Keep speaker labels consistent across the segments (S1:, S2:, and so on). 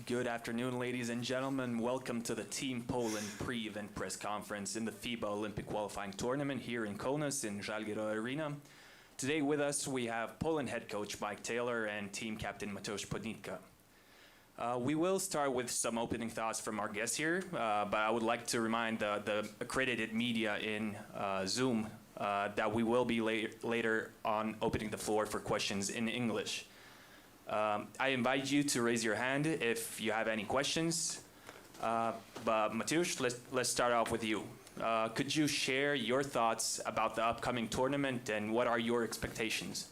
S1: Good afternoon, ladies and gentlemen. Welcome to the Team Poland pre-event press conference in the FIBA Olympic qualifying tournament here in Kaunas in Žalgirio Arena. Today with us we have Poland head coach Mike Taylor and team captain Mateusz Podnitka. We will start with some opening thoughts from our guests here, but I would like to remind the accredited media in Zoom that we will be later on opening the floor for questions in English. I invite you to raise your hand if you have any questions. But Mateusz, let's start off with you. Could you share your thoughts about the upcoming tournament and what are your expectations?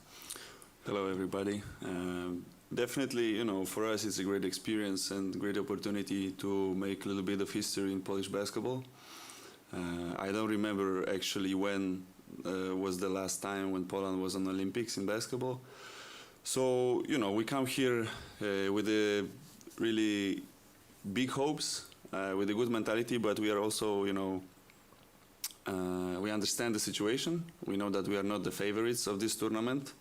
S2: Hello, everybody. Definitely, for us it's a great experience and great opportunity to make a little bit of history in Polish basketball. I don't remember actually when was the last time when Poland was on Olympics in basketball. So, we come here with a really big hopes, with a good mentality, but we are also, we understand the situation. We know that we are not the favorites of this tournament.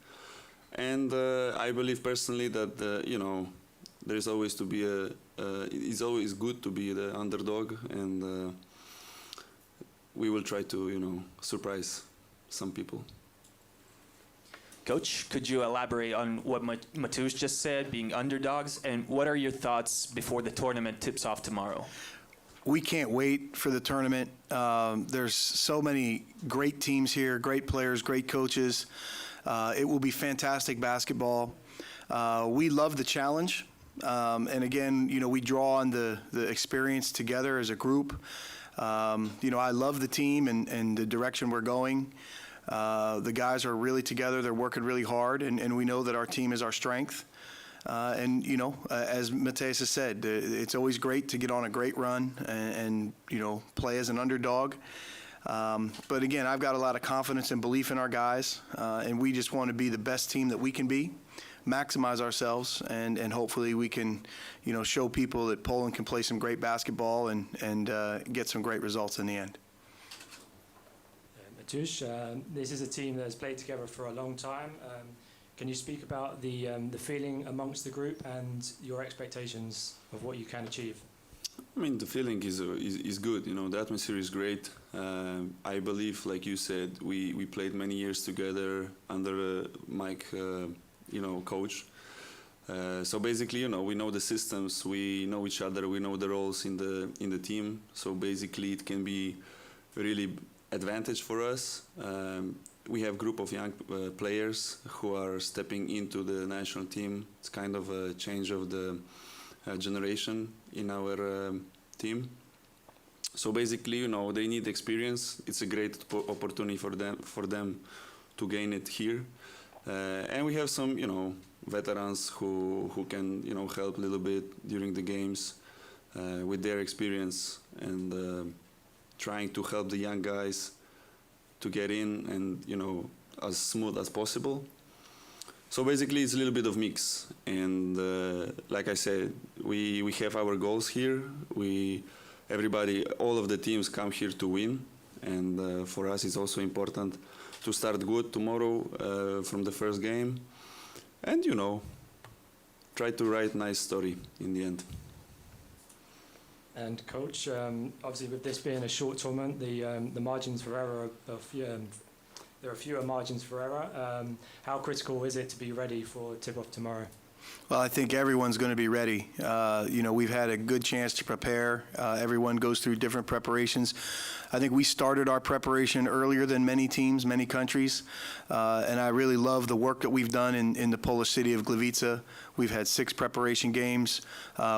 S2: And I believe personally that, there is always to be it's always good to be the underdog, and we will try to, surprise some people.
S1: Coach, could you elaborate on what Mateusz just said, being underdogs, and what are your thoughts before the tournament tips off tomorrow?
S3: We can't wait for the tournament. There's so many great teams here, great players, great coaches. It will be fantastic basketball. We love the challenge. And again, we draw on the experience together as a group. I love the team and the direction we're going. The guys are really together, they're working really hard, and we know that our team is our strength. As Mateusz has said, it's always great to get on a great run and play as an underdog. But again, I've got a lot of confidence and belief in our guys, and we just want to be the best team that we can be, maximize ourselves, and hopefully we can, show people that Poland can play some great basketball and get some great results in the end.
S4: Mateusz, this is a team that has played together for a long time. Can you speak about the feeling amongst the group and your expectations of what you can achieve?
S2: I mean, the feeling is good. The atmosphere is great. I believe, like you said, we played many years together under Mike, coach. So basically, we know the systems, we know each other, we know the roles in the team. So basically, it can be really advantage for us. We have a group of young players who are stepping into the national team. It's kind of a change of the generation in our team. So basically, they need experience. It's a great opportunity for them to gain it here. And we have some, veterans who can, help a little bit during the games with their experience and trying to help the young guys to get in and, as smooth as possible. So basically it's a little bit of mix. And like I said, we have our goals here. All of the teams come here to win. And for us it's also important to start good tomorrow from the first game. And, try to write a nice story in the end.
S4: And Coach, obviously with this being a short tournament, the margins for error there are fewer margins for error. How critical is it to be ready for tip-off tomorrow?
S3: Well, I think everyone's going to be ready. We've had a good chance to prepare. Everyone goes through different preparations. I think we started our preparation earlier than many teams, many countries, and I really love the work that we've done in the Polish city of Gliwice. We've had 6 preparation games.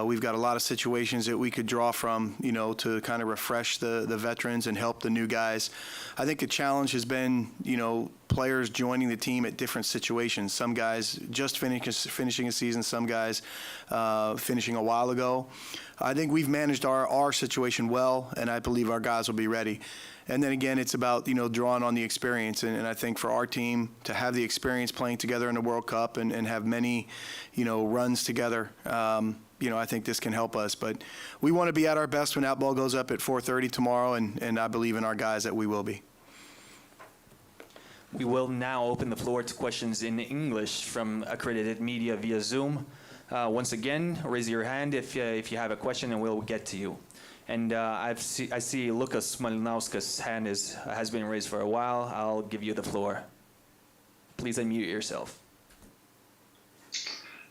S3: We've got a lot of situations that we could draw from, to kind of refresh the veterans and help the new guys. I think the challenge has been, players joining the team at different situations. Some guys just finishing a season, some guys finishing a while ago. I think we've managed our situation well, and I believe our guys will be ready. And then again, it's about, drawing on the experience. And I think for our team to have the experience playing together in the World Cup and have many, runs together, I think this can help us. But we want to be at our best when that ball goes up at 4:30 tomorrow, and I believe in our guys that we will be.
S1: We will now open the floor to questions in English from accredited media via Zoom. Once again, raise your hand if you have a question, and we'll get to you. And I see Lucas Malinauskas' hand has been raised for a while. I'll give you the floor. Please unmute yourself.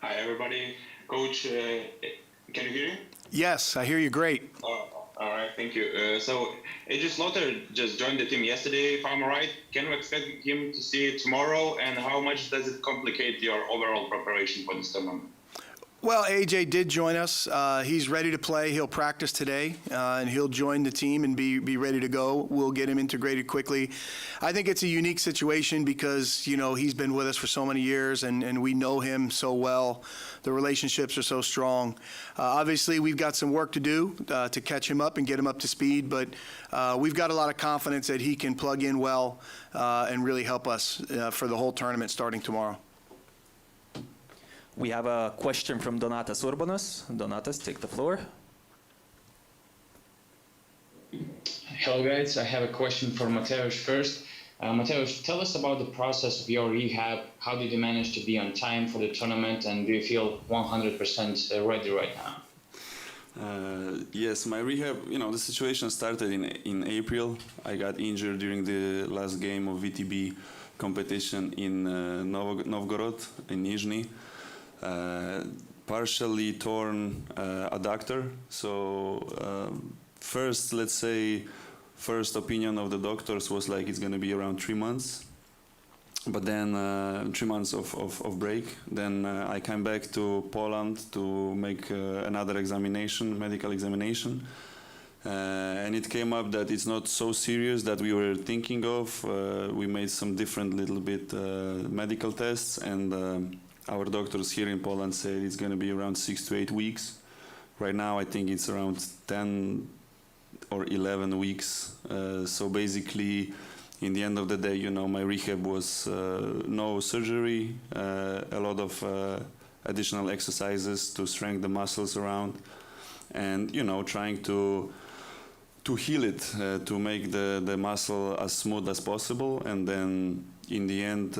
S5: Hi, everybody. Coach, can you hear me?
S3: Yes, I hear you great.
S5: All right, thank you. So, AJ Slaughter just joined the team yesterday, if I'm right. Can we expect him to see it tomorrow? And how much does it complicate your overall preparation for this tournament?
S3: Well, AJ did join us. He's ready to play. He'll practice today, and he'll join the team and be ready to go. We'll get him integrated quickly. I think it's a unique situation because, he's been with us for so many years, and we know him so well. The relationships are so strong. Obviously, we've got some work to do to catch him up and get him up to speed, but we've got a lot of confidence that he can plug in well and really help us for the whole tournament starting tomorrow.
S1: We have a question from Donatas Urbanas. Donatas, take the floor.
S6: Hello guys, I have a question for Mateusz first. Mateusz, tell us about the process of your rehab. How did you manage to be on time for the tournament, and do you feel 100% ready right now?
S2: Yes, my rehab, the situation started in April. I got injured during the last game of VTB competition in Novgorod, in Nizhny. Partially torn adductor. So first opinion of the doctors was like it's going to be around 3 months. But then 3 months of break. Then I came back to Poland to make another medical examination. And it came up that it's not so serious that we were thinking of. We made some different little bit medical tests, and our doctors here in Poland said it's going to be around 6 to 8 weeks. Right now, I think it's around 10 or 11 weeks. So basically, in the end of the day, my rehab was no surgery, a lot of additional exercises to strengthen the muscles around, and trying to heal it, to make the muscle as smooth as possible, and then in the end,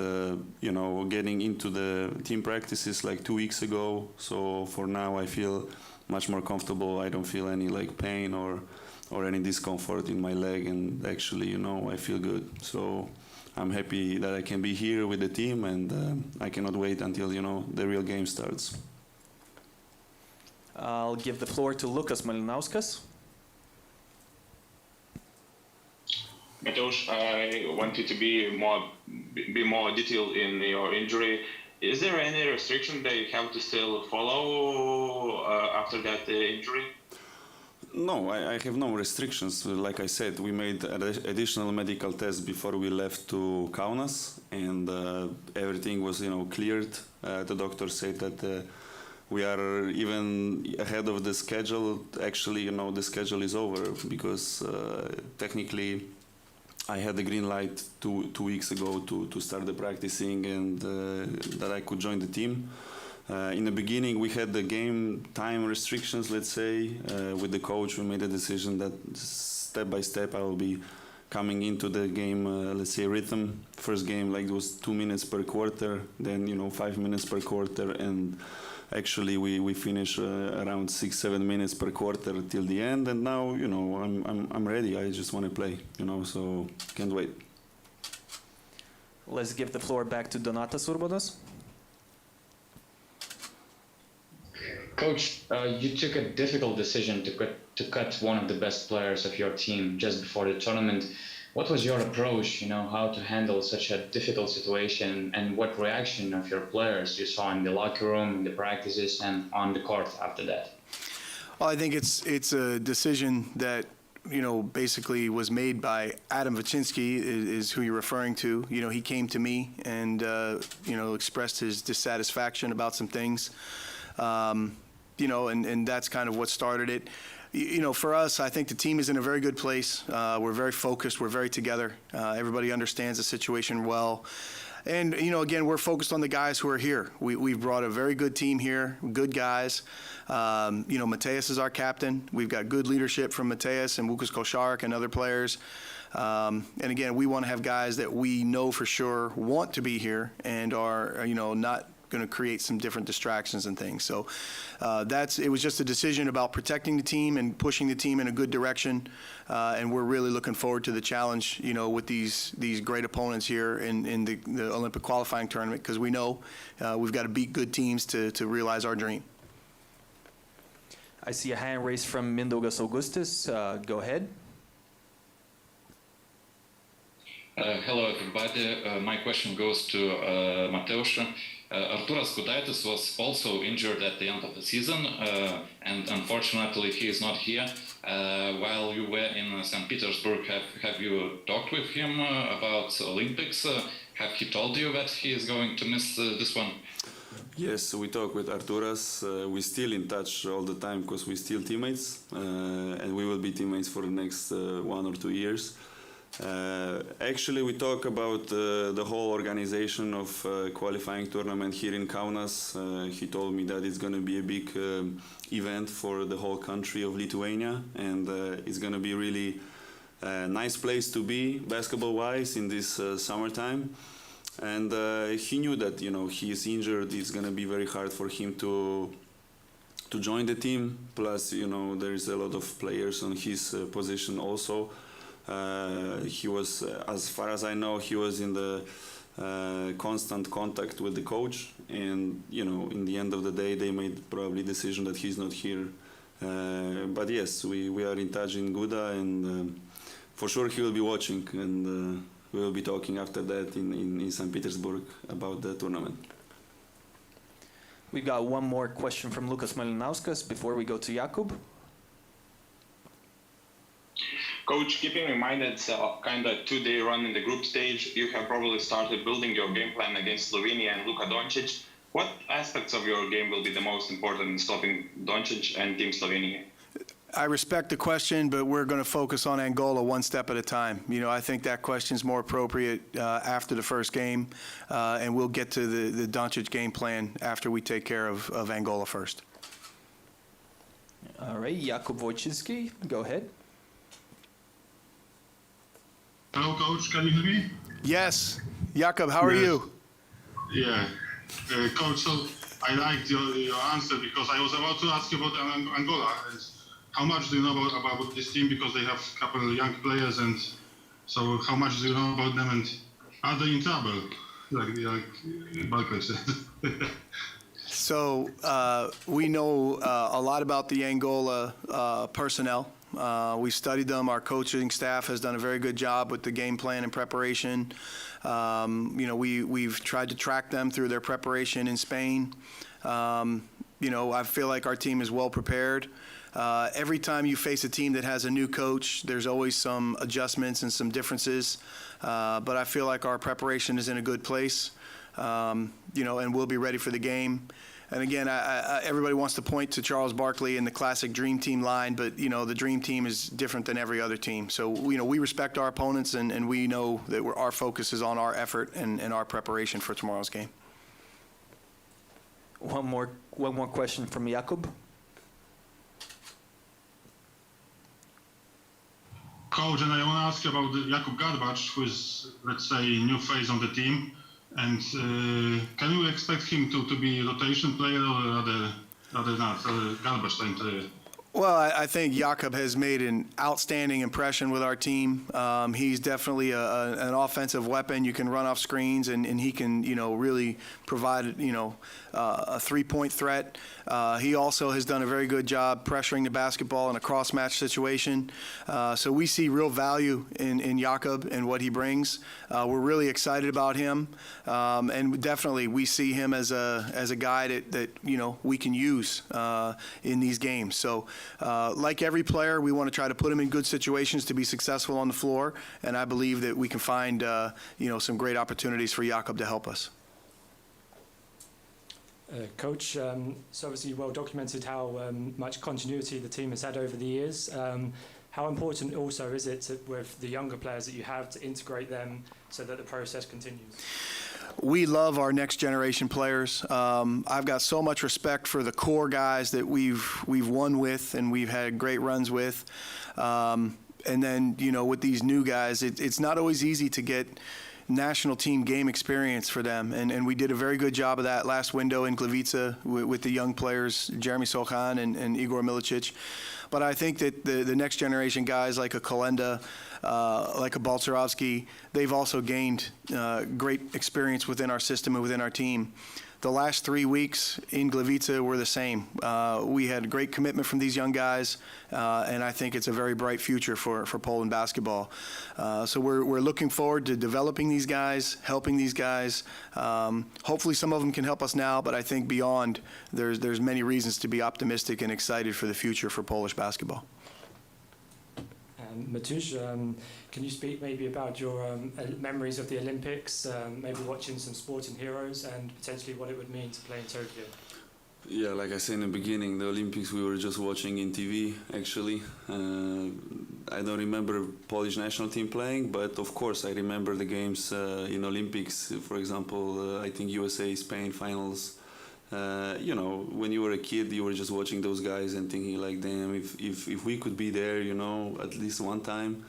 S2: getting into the team practices like 2 weeks ago. So for now, I feel much more comfortable. I don't feel any pain or any discomfort in my leg, and actually, I feel good. So I'm happy that I can be here with the team, and I cannot wait until the real game starts.
S1: I'll give the floor to Lucas Malinauskas.
S5: Mateusz, I want you to be more detailed in your injury. Is there any restriction that you have to still follow after that injury?
S2: No, I have no restrictions. Like I said, we made additional medical tests before we left to Kaunas, and everything was, cleared. The doctor said that we are even ahead of the schedule. Actually, the schedule is over because technically I had the green light two weeks ago to start the practicing, and that I could join the team. In the beginning, we had the game time restrictions, let's say. With the coach, we made a decision that step by step I will be coming into the game, let's say, rhythm. First game, it was 2 minutes per quarter, then, 5 minutes per quarter, and actually we finish around 6-7 minutes per quarter till the end. And now, I'm ready. I just want to play, so can't wait.
S1: Let's give the floor back to Donatas Urbanas.
S6: Coach, you took a difficult decision to cut one of the best players of your team just before the tournament. What was your approach, how to handle such a difficult situation, and what reaction of your players you saw in the locker room, in the practices, and on the court after that?
S3: Well, I think it's a decision that, basically was made by Adam Wyszynski, is who you're referring to. He came to me and, expressed his dissatisfaction about some things. And that's kind of what started it. For us, I think the team is in a very good place. We're very focused. We're very together. Everybody understands the situation well. And, again, we're focused on the guys who are here. We've brought a very good team here, good guys. Mateusz is our captain. We've got good leadership from Mateusz and Łukasz Koszarek and other players. And again, we want to have guys that we know for sure want to be here and are, not going to create some different distractions and things. So it was just a decision about protecting the team and pushing the team in a good direction. And we're really looking forward to the challenge, with these great opponents here in the Olympic qualifying tournament, because we know we've got to beat good teams to realize our dream.
S1: I see a hand raised from Mindaugas Augustus. Go ahead.
S7: Hello, everybody. My question goes to Mateusz. Arturas Gudaitis was also injured at the end of the season, and unfortunately he is not here. While you were in St. Petersburg, have you talked with him about Olympics? Have he told you that he is going to miss this one?
S2: Yes, we talk with Arturas. We're still in touch all the time because we're still teammates, and we will be teammates for the next 1 or 2 years. Actually, we talk about the whole organization of qualifying tournament here in Kaunas. He told me that it's going to be a big event for the whole country of Lithuania, and it's going to be really a nice place to be basketball-wise in this summertime. And he knew that, he is injured. It's going to be very hard for him to join the team. Plus, there is a lot of players on his position also. He was, as far as I know, he was in the constant contact with the coach, and in the end of the day, they made probably decision that he's not here. But yes, we are in touch in Guda, and for sure he will be watching, and we will be talking after that in St. Petersburg about the tournament.
S1: We've got one more question from Lukas Malinauskas before we go to Jakub.
S5: Coach, keeping in mind it's a kind of 2-day run in the group stage, you have probably started building your game plan against Slovenia and Luka Doncic. What aspects of your game will be the most important in stopping Doncic and Team Slovenia?
S3: I respect the question, but we're going to focus on Angola one step at a time. I think that question is more appropriate after the first game, and we'll get to the Doncic game plan after we take care of Angola first.
S1: All right, Jakub Wojcicki, go ahead.
S8: Hello, Coach. Can you hear me?
S3: Yes. Jakub, how are you?
S8: Yeah. Coach, so I liked your answer because I was about to ask you about Angola. How much do you know about this team? Because they have a couple of young players, and so how much do you know about them, and are they in trouble? Like Barclay said.
S3: So we know a lot about the Angola personnel. We studied them. Our coaching staff has done a very good job with the game plan and preparation. We've tried to track them through their preparation in Spain. I feel like our team is well prepared. Every time you face a team that has a new coach, there's always some adjustments and some differences. But I feel like our preparation is in a good place, and we'll be ready for the game. And again, everybody wants to point to Charles Barkley and the classic Dream Team line, but, the Dream Team is different than every other team. So, we respect our opponents, and we know that our focus is on our effort and our preparation for tomorrow's game.
S1: One more question from Jakub.
S8: Coach, and I want to ask you about Jakub Garbac, who is, let's say, new face on the team. And can you expect him to be a rotation player or rather not, garbage time player?
S3: Well, I think Jakub has made an outstanding impression with our team. He's definitely an offensive weapon. You can run off screens, and he can, really provide, a three-point threat. He also has done a very good job pressuring the basketball in a cross-match situation. So we see real value in Jakub and what he brings. We're really excited about him, and definitely we see him as a guy that we can use in these games. So. Like every player, we want to try to put him in good situations to be successful on the floor, and I believe that we can find, some great opportunities for Jakub to help us.
S4: Coach, so obviously well documented how much continuity the team has had over the years. How important also is it with the younger players that you have to integrate them so that the process continues?
S3: We love our next generation players. I've got so much respect for the core guys that we've won with and we've had great runs with. And then, with these new guys, it's not always easy to get national team game experience for them. And we did a very good job of that last window in Gliwice with the young players, Jeremy Sochan and Igor Milicic. But I think that the next generation guys like a Kolenda, like a Balcerovsky, they've also gained great experience within our system and within our team. The last 3 weeks in Gliwice were the same. We had great commitment from these young guys, and I think it's a very bright future for Poland basketball. So we're looking forward to developing these guys, helping these guys. Hopefully some of them can help us now, but I think beyond, there's many reasons to be optimistic and excited for the future for Polish basketball.
S4: Matusz, can you speak maybe about your memories of the Olympics, maybe watching some sporting heroes and potentially what it would mean to play in Tokyo?
S2: Yeah, like I said in the beginning, the Olympics we were just watching in TV, actually. I don't remember Polish national team playing, but of course I remember the games in Olympics. For example, I think USA-Spain finals. You know, when you were a kid, you were just watching those guys and thinking like, damn, if we could be there, you know, at least one time,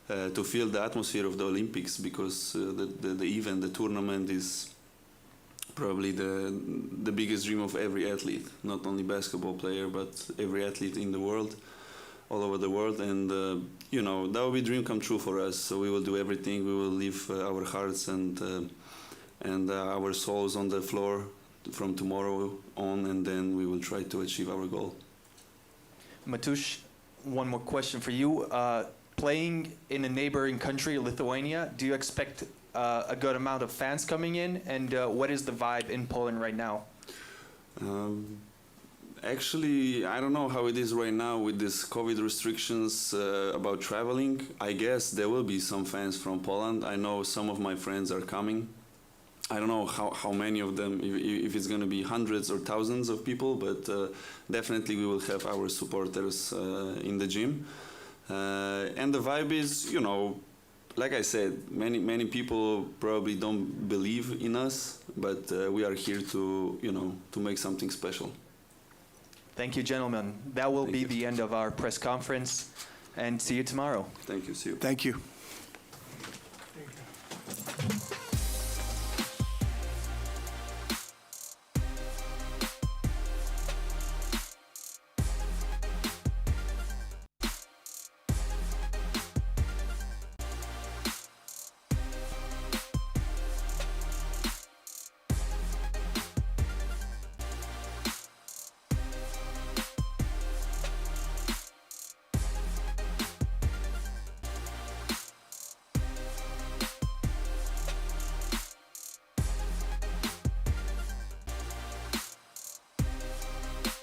S2: to feel the atmosphere of the Olympics, because the event, the tournament is probably the biggest dream of every athlete, not only basketball player, but every athlete in the world, all over the world. And, you know, that will be a dream come true for us. So we will do everything. We will leave our hearts and our souls on the floor from tomorrow on, and then we will try to achieve our goal.
S1: Matusz, one more question for you. Playing in a neighboring country, Lithuania, do you expect a good amount of fans coming in? And what is the vibe in Poland right now?
S2: Actually, I don't know how it is right now with these COVID restrictions about traveling. I guess there will be some fans from Poland. I know some of my friends are coming. I don't know how many of them, if it's going to be hundreds or thousands of people, but definitely we will have our supporters in the gym. And the vibe is, you know, like I said, many people probably don't believe in us, but we are here to, you know, to make something special.
S1: Thank you, gentlemen. That will be the end of our press conference, and see you tomorrow.
S2: Thank you. See you.
S3: Thank you.